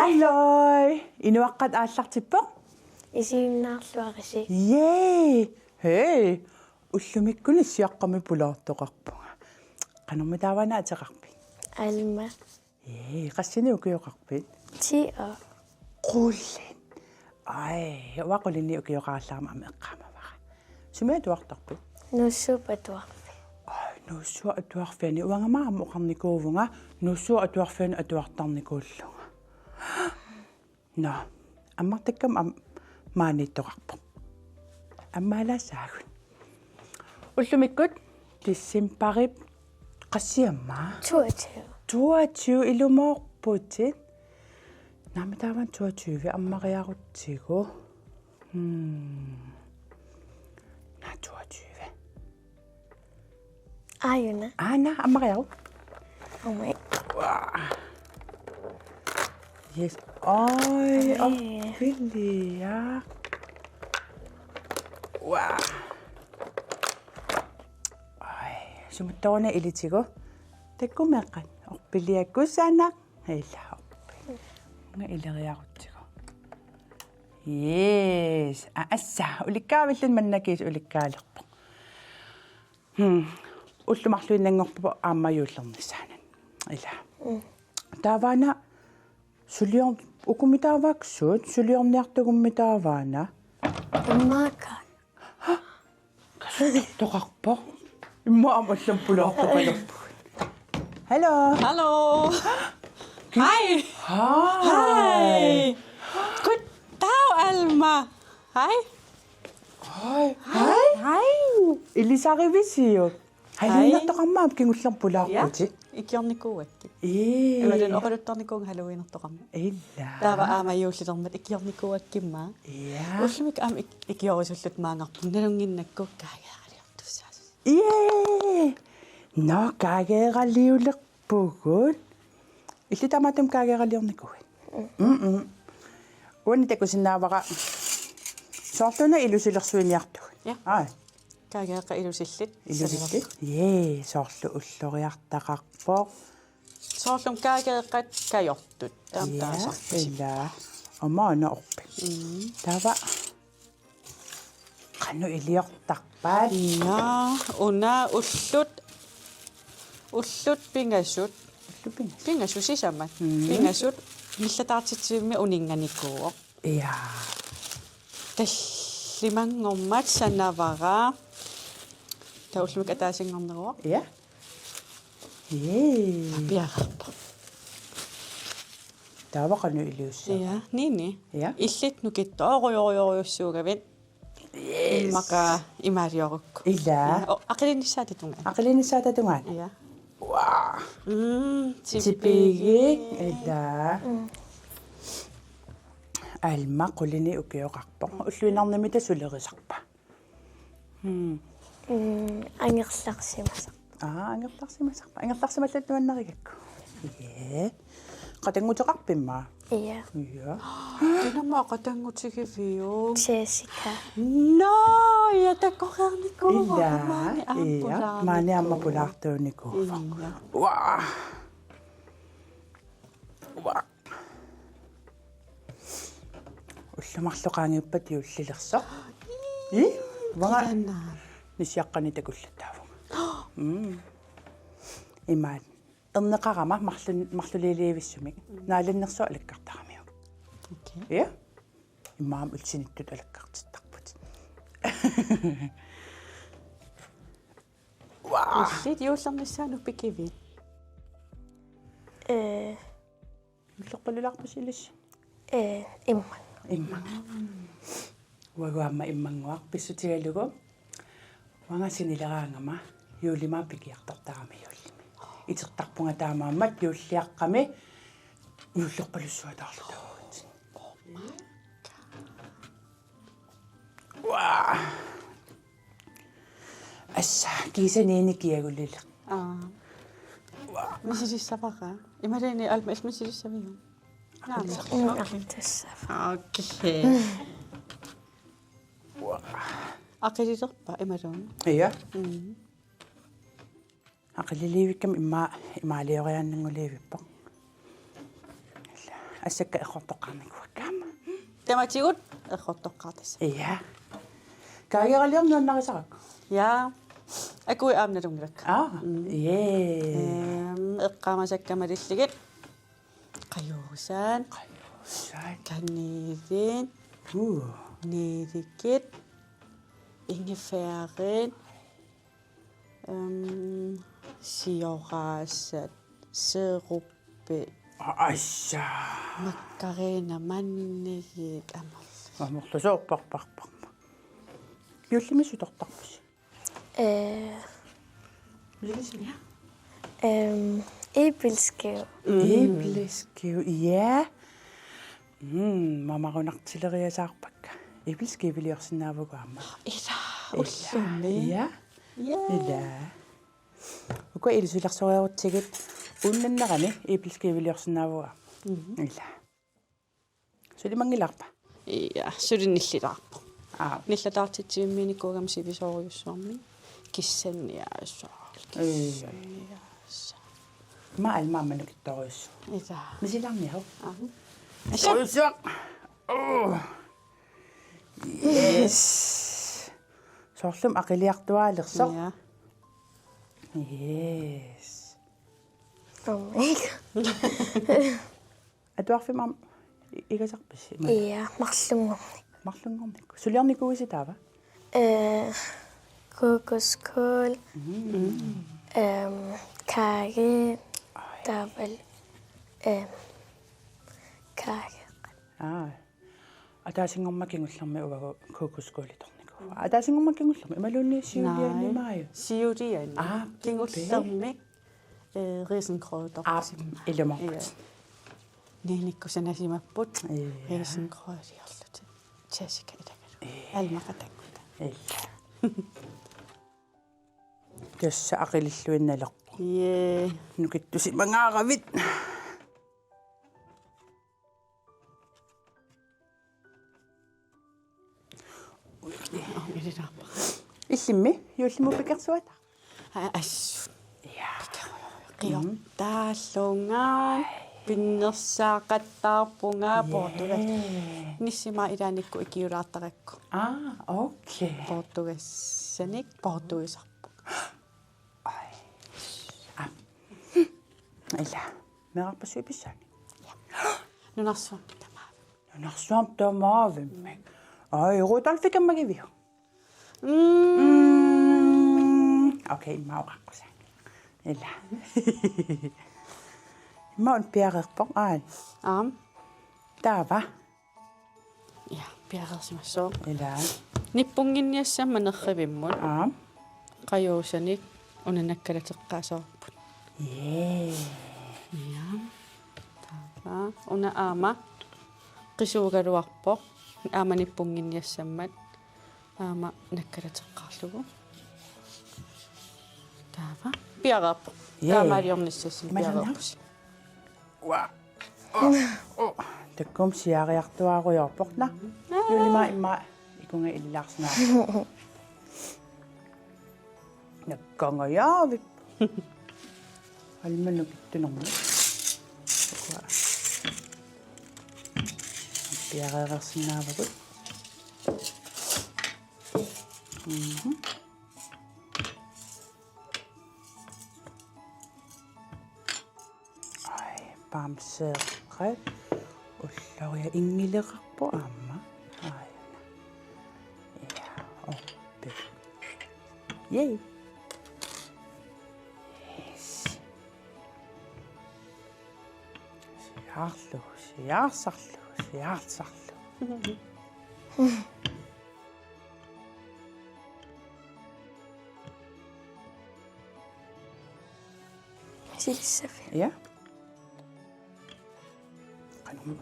Halloi! Inuaqqat aallartippo? Isiinnaarluarisi. Yay! Hey! Ullumikkuni siaqqami pulaartoqarpunga. Qanormi taavana ateqarpi. Alma. Yay! Qassini ukioqarpit. Tia. Qullin. Ai, waqulini ukioqaarlaama ameqqaamavaqa. Sumia tuartarpu. Nussupatuarfi. Ai, nussua atuarfiani uangamaama uqarnikuuvunga, nussua atuarfiani atuartarnikuullunga. No, ammartakkam maaniittoqarpu. Ammaalaasaagun. Ullumikkut tissimparip qassiammaa. 22 ilumoorputit. Namitaavan 22 ammariarutsigu. Na 22. Ayuna. Ana ammariaru. Omai. Yes. Ai, oppilia. Wow. Ai, sumuttawna ilitigo. Tekkumeqqan orpiliakkusana illa orpi. Nga ileriarutsigo. Yes. Assa ulikkaavillun mannakiis ulikkaalerpo. Ullumarluinnangorpu aammayuullernisaanan. Illa. Taavana suliorn ukumitaavaaksuut suliorniartugummitaawaana. Immaaka. Toqarpo. Imma amallam pulaartoqalerpu. Hello. Hallo. Hej. Hi. Goddag, Alma. Hej. Hi. Hej. Ilisarivisio. Halluinartoqarmaam kingullerpulaarputi. Ikiornikuuakki. Ee. Imalun oqaluttarnikuun Halloweenertoqarma. Illa. Taava aamajullilermat ikiornikuuakkimmaa. Ja. Ullimik aam ikiorisullut maangarpun nalunginnakku kaageeraliortussaas. Yay! No kaageeraliulerpugut. Illitamatum kaageeraliornikuit. Uanitakusinnaavaqa soorluna ilusilersuiniartugut. Ja. Ai. Kaageeqa ilusillit. Ilusillit. Yee, soorlu ulloriartaqarpoq. Soorlum kaageeqat kajortut. Taam taasarpasi. Illa. Amaana orpi. Taava qannu iliortarpaat. Ja, una ullut pingasut. Pingasusissamat. Pingasut millataartitsiimmi uninganikuuq. Ja. Tallimangormat sanavara. Taullumik ataasingorneruaq. Ja. Yee. Piaqarpa. Taava qannu iliussa. Ja, niin. Ja. Illit nukittooriorioriussuugavit. Yes. Immaka imaariorukku. Illa. Aqilinissaatitunga. Aqilinissaatatungaan. Ja. Wow. Tipigi. Illa. Alma qulini ukioqarpoq. Ulluinarnimita sulerisarpa. Angerlarsimasaq. Angerlarsimasarpa. Angerlarsimallattuannarigakku. Yee. Qatanguteqarpimmaa. Iya. Ja. Tinamma qatangutigivio. Jessica. No, ja takoqarnikuuq. Illa. Ja. Maani amma pulaartuunikuuq. Wow. Wow. Ullumarluqaangiuppat iullilersoq. Vanga nisiaqqani takullataavunga. Imaan. Erneqarama marluliiliivissumik. Naalannersu alakkartaramiuk. Okay. Ja. Immaam ulsinittut alakkartittarput. Wow. Illit juullernissaanu pikivit. Ullerpalulaarpasilis. Imma. Imma. Waguamma immanguaq pissutigalugu. Wanga sinileraangama yuulimaa pikiartartarami yuullimi. Itertarpunga taamaammat yuulliaqqami ullerpalussuataarlutagut. Wow. Assa kiisaniini kiagullile. Misisissavaqa. Imalini Alma misisissaviu. Artussa. Okay. Aqiliterpa imalun. Ja. Aqililiivikkam immaalioriaannanguliivippa. ассакка эққортоққарникуаккаама Тематигут эққортоққартас. иа каагералиорнуаннарисарак Ja. Акуи аамналунгилак. Эққамасаккамалиллигит қаюусаан сай каннидин нидиккит ингефаарин сиораассат серуппи асса маккарина маннигит амерлу амерлусоорпарпарпарма юллимисутортарпус Æbelskive. Æbelskive. эблискиу иа мамарунартилериасаарпакка эблискивилиорсинаавгуамма иса уллуми иа ида ука илсуларсориарутсигит уннаннерани эблискивилиорсинаавуа ила сулимангиларпа я сулинниллилаарпо аа ниллатаартитсиимминикуугам сивисоориуссуарми киссанниаасоо ма алмааманукитториуссу иса мисиларниау аса союсуа yes сорлум ақилиартуаалерсо я yes Oh my god. атуарфимам игасарпис Ja, mарлungum. марлунгорникку сулиарникуиситаава Kokoskål. Kage. Der er vel kage. аа атаасингормакингуллэрми угагу кокускуулиторнику атаасингормакингуллэрми ималуунниссиулианнимааю сиудиан Аа, кингуллэрми рисенкрødder илумарпут нeenikkusanasimapput Iya. рисенкрødиарлути таасика илагалу алмакатаккута илла тасса ақилиллуинналерпу е нукиттуси мангааравит илилаарпа иллимми юуллиму пикерсуата ассу я қиортааллунгаа пиннерсаақаттаарпунгаа португал ниссима илааникку икиулаартаракку окей португассаник португисарпу илла мераппасу писсаани нунарсуам тамаа нунарсуам тамаавиммак руталфикаммагивиу окей мауаққуса илла маун пиарерпоқ аам таава я пиарерсимассоо илла ниппунгинниассаама нерривиммут қаюусаник унанаккалатеққаасаарпут е я таа уна аама qisuugaluarpoq aama nippunginniassammat aama nakkalatеққарлугу таава пиараарпо таамаалиорниссасси пиараарпус ва таккум сиариартуаруйорпорна юлима имма икунга иллаарснаа наккангаяави алманукиттунерми окуа пиарерсинаавагут ай памсеэққай улларуя ингилеқарпу аама ай я оппи ей сиаарлу Силиссафи. я канум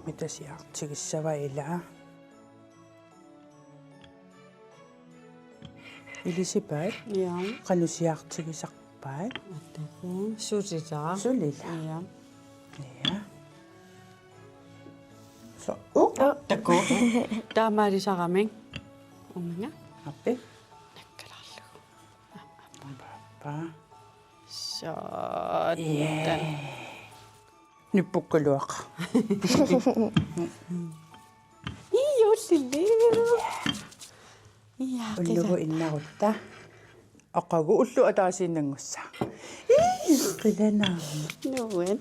митасиартигиссава илаа илисипай я канусиартигисарпай аттаку сутитаа сулила я я со таку таамаалисарамин унга аппи наккаларлугу па сааттан Nippukkaluaq. Iulli. Ja, Ullugu innarutta. Aqagu ullu ataasiinnangussa. Qilanaarma. Nuwen.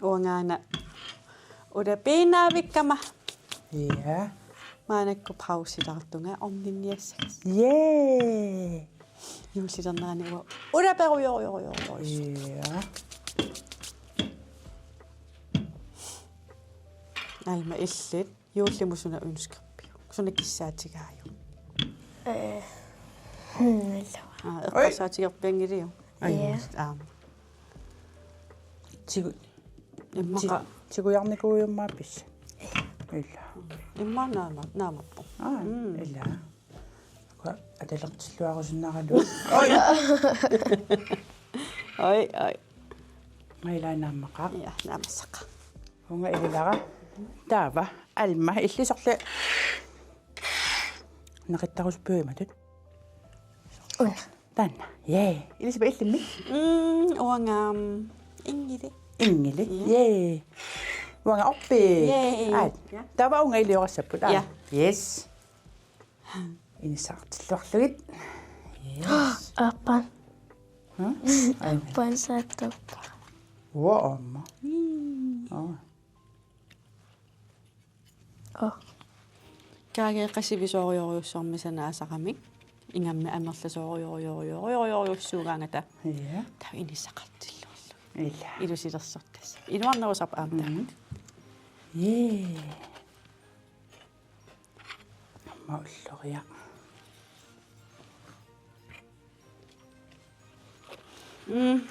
Uangaana. Uda pinaavikkama. Ja. Maanakku pausitartunga orninniassakas. Yay. Juulitarnaani uа. Uda peru. Ja. Alma illit. Juullimusuna unskrippiu. Suna kissaatigaaju. Eqqasaatigerpiangiliu. Ja. Tigu Immaqa tigujarnikuujummaapis. Illa. imma naamappu. Illa. Qa atalertilluarusunnaaralu. Ai. Mailaanaammaqa. Ja, naamassaqa. Unga ivilara. Taava alma illisorlu. Naqittaruspyuimatut. Una. Tanna. Yay. Ilisipa illimmi. Uangaam ingili. Ingili. Yay. Uanga oppi. Yay. Taava unga iliorassapput. Ja. Yes. Inissartilluarlugit. Yes. Appan. Ai. Appan sattuppa. Uaamma. Kaageeqasivisuorioriussormisana asaqamik. Ingammi amerlasoorioriorioriorioriussuugaangata. Ja. Tav inissaqartilluarlu. Illa. Ilusilersortas. Iluarnerusarp aamta. Yay. Amma ulluria.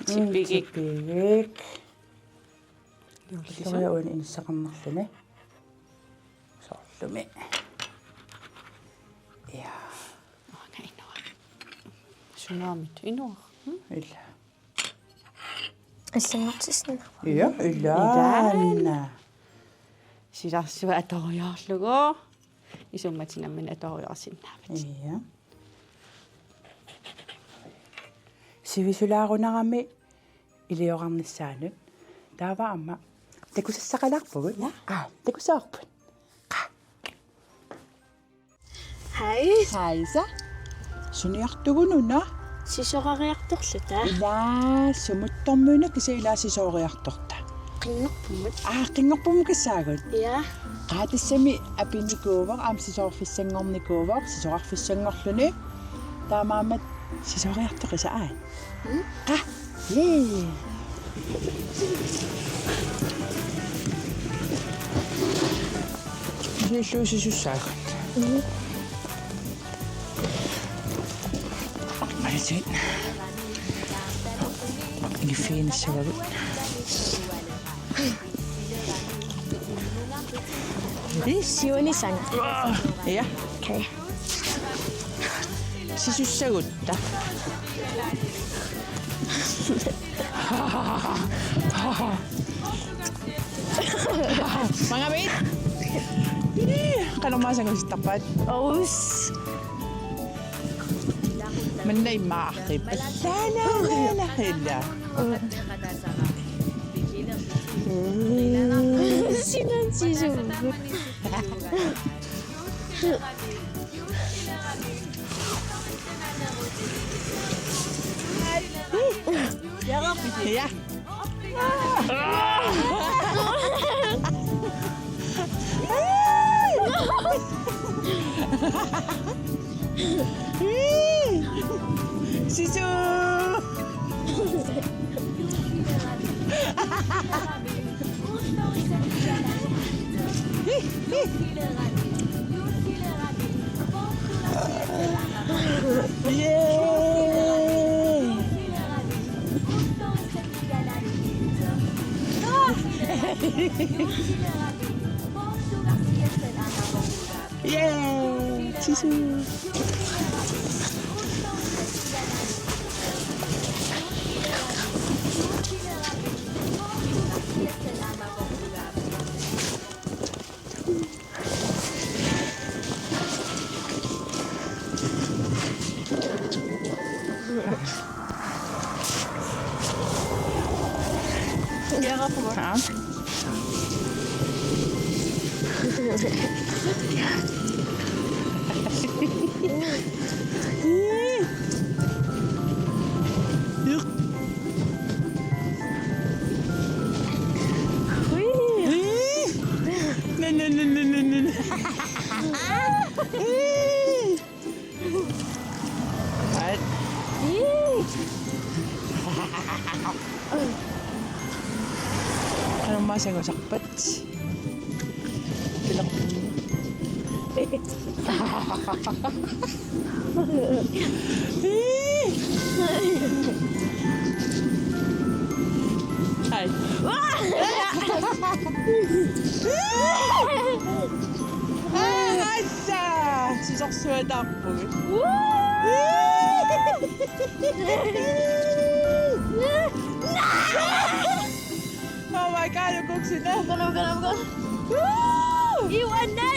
Tippigik. Tippigik. Juulisa. Ulluria uan inissaqarnerluni. Soorlumi. Ja. Anga inua. Sunaamit inua. Illa. Issangortisna. Ja, illa. Silarsua atoriorlugu. Isummatinammin atoriorsinnaavat. Ja. Sivisulaarunarammi iliorarnissaanut. Taava amma takusassaqalarpugut. Takusaarput. Hei. Haisa. Suniartugununa. Sisorariartorluta. Ila sumuttormuuna kisa ila sisooriartorta. Qinnerpumut. Qingerpum kassaagut. Ja. Qaatissami apinikuuvar aam sisoorfissangornikuuvar sisoarfissangorluni. Taamaamat sisooriartoqisa aan. Yee. Illuusisusaagut. Aisit. Ifiinissavagut. Siunisanga. Ja. Okay. Sisussagutta. Mga mate. Kalamasan ko si tapat. Aus. Manday maakip. Lala. Sinan sisugot. Ja. Sisu. Yeay. Yeay. Sisu. Ja. Nee, nee, nee, nee, nee, nee. Halt. Anong masa ko sakpat? Tilak. Ay. Asa! Sisaksuad ako. Oh my God, ang kukso na. Iwan na!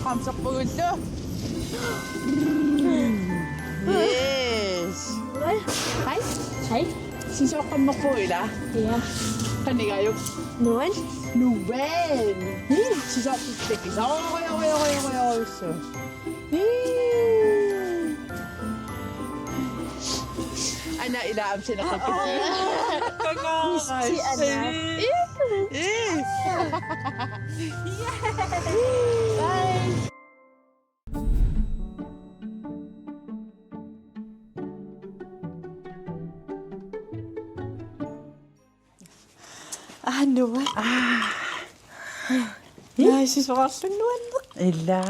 Kamsak po gusto. Yes. Hej. Hej. Sisokan mo po ila. Ja. Kanigayo. Noen? Nuben. Sisok po sticky. Okay. So. Ana, ilaam siya nakapit. Si Anna. Bye. Ano ba? Ja, sisukatan nuan. Ila.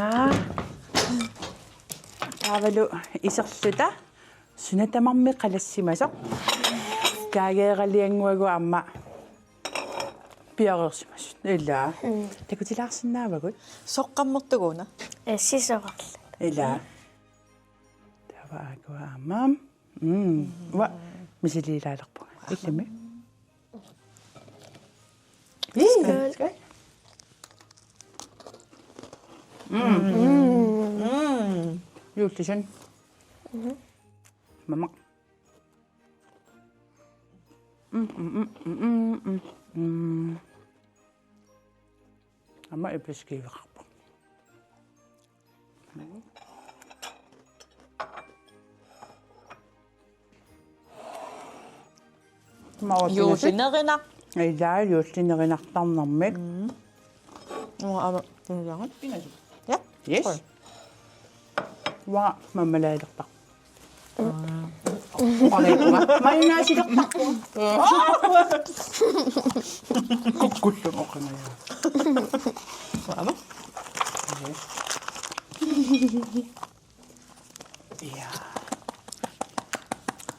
Avalo isarsuta. Sunatamammi qalassimasa. Kaageeralianguagu amma. Piareersimasut. Ila. Takutilaarsinnaavagut. Soqqammortuguuna. Sisoqarl. Ila. Tavaagu ammam. Wa misiliilaalerpu. Illami. Skål. Jultisen. Mamma. Amma är beskriver. Juusinnerina. Ei tää jultinerinartarnarmik. Ama tunnutaan. Ja. Yes. Wa mammalailerta. Mainaasilerta. Kukkullun oqanaya. Ama. Ja.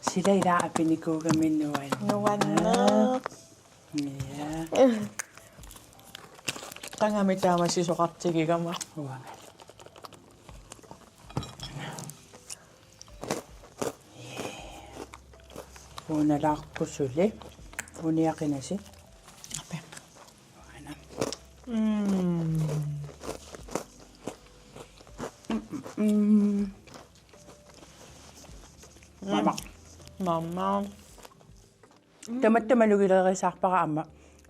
Sila ilaapinikuuga minnuan. Nuanna. Ja. Tanga mitama sisuqartigigama. Uangal. Unalaaqpussuli. Uniaqinasi. Ape. Ana. Mama. Mamma. Tamattamalugilerisaarpara amma.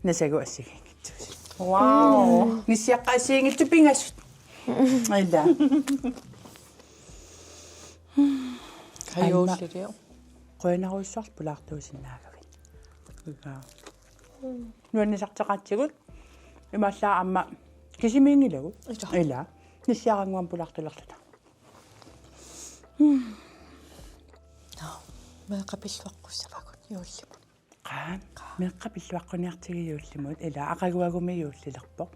Nasagu assigingitsusi. Wow. Nissiaqqaasiingitsu pingassut. Illa. Kajuulliriu. Qoinaruissuart pulaartuusinnaagavit. Uga. Nuannisarteqatsigut imallaa amma kisimiingilagu. Illa. Nissiaranguam pulaartulerlata. Meeqapilluaqqussavagut yuullimu. Qaan meeqqapilluaqquniartigiyuullimut ila aqaguagumi yuullilerpoq.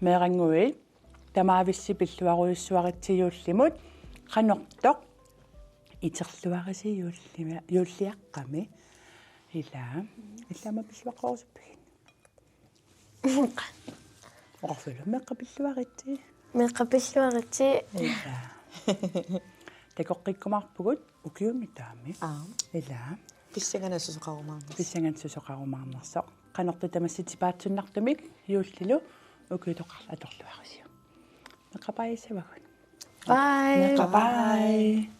Meerangui tamaavissi pilluaruissuarittiyuullimut qanortoq iterluarisi yuulliaqqami ila illama pilluaqqorsuppigin. Orfulu meeqqapilluaritti. Meeqapilluaritti. Ila. Takoqqikkumarpugut ukiunnitaami. Ila. Pissangana susuqarumaarnis. Pissangan susoqarumaarnersoq qanortu tamassitipaatsуннартумик юуллилу ukitoqarla atorluarusio. Meqapaisavagут. Bye. Meqapai.